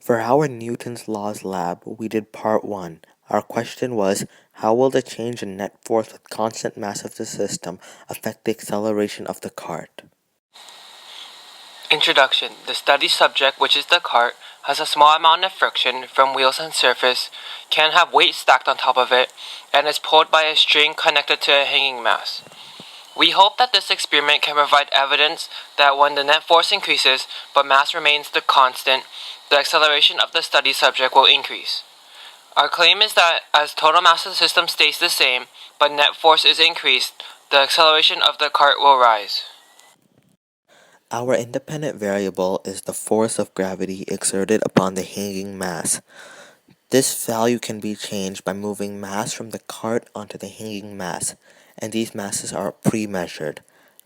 For our Newton's Laws lab, we did part 1. Our question was, how will the change in net force with constant mass of the system affect the acceleration of the cart? Introduction. The study subject, which is the cart, has a small amount of friction from wheels and surface, can have weight stacked on top of it, and is pulled by a string connected to a hanging mass. We hope that this experiment can provide evidence that when the net force increases, but mass remains the constant, the acceleration of the study subject will increase. Our claim is that as total mass of the system stays the same, but net force is increased, the acceleration of the cart will rise. Our independent variable is the force of gravity exerted upon the hanging mass. This value can be changed by moving mass from the cart onto the hanging mass, and these masses are pre-measured.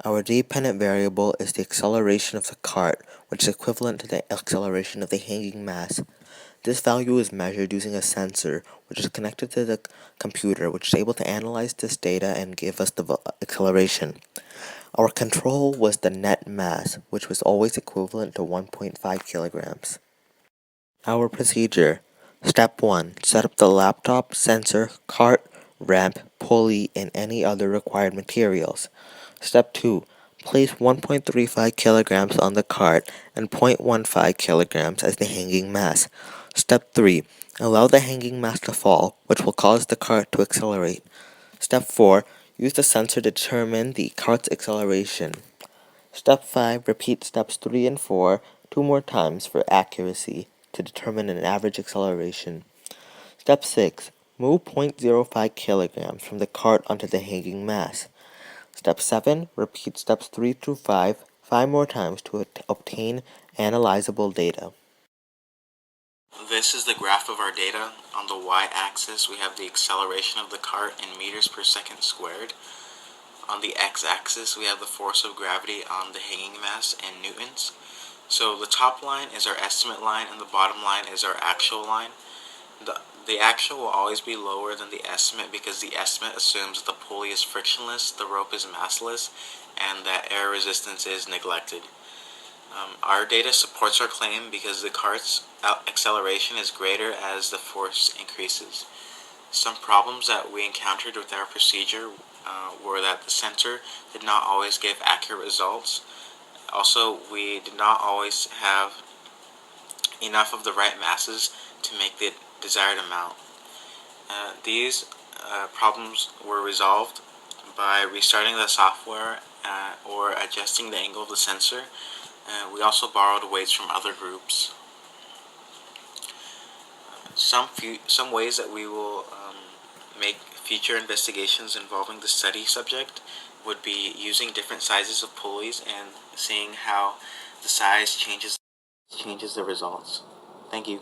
Our dependent variable is the acceleration of the cart, which is equivalent to the acceleration of the hanging mass. This value is measured using a sensor, which is connected to the computer, which is able to analyze this data and give us the acceleration. Our control was the net mass, which was always equivalent to 1.5 kilograms. Our procedure. Step 1. Set up the laptop, sensor, cart, ramp, pulley, and any other required materials. Step 2. Place 1.35 kilograms on the cart and 0.15 kilograms as the hanging mass. Step 3. Allow the hanging mass to fall, which will cause the cart to accelerate. Step 4. Use the sensor to determine the cart's acceleration. Step 5. Repeat steps 3 and 4 2 more times for accuracy to determine an average acceleration. Step 6. Move 0.05 kilograms from the cart onto the hanging mass. Step 7. Repeat steps 3 through 5 more times to obtain analyzable data. This is the graph of our data. On the y-axis, we have the acceleration of the cart in meters per second squared. On the x-axis, we have the force of gravity on the hanging mass in newtons. So the top line is our estimate line, and the bottom line is our actual line. The actual will always be lower than the estimate because the estimate assumes that the pulley is frictionless, the rope is massless, and that air resistance is neglected. Our data supports our claim because the cart's acceleration is greater as the force increases. Some problems that we encountered with our procedure were that the sensor did not always give accurate results. Also, we did not always have enough of the right masses to make the desired amount. These problems were resolved by restarting the software or adjusting the angle of the sensor. We also borrowed weights from other groups. Some ways that we will make future investigations involving the study subject would be using different sizes of pulleys and seeing how the size changes the results. Thank you.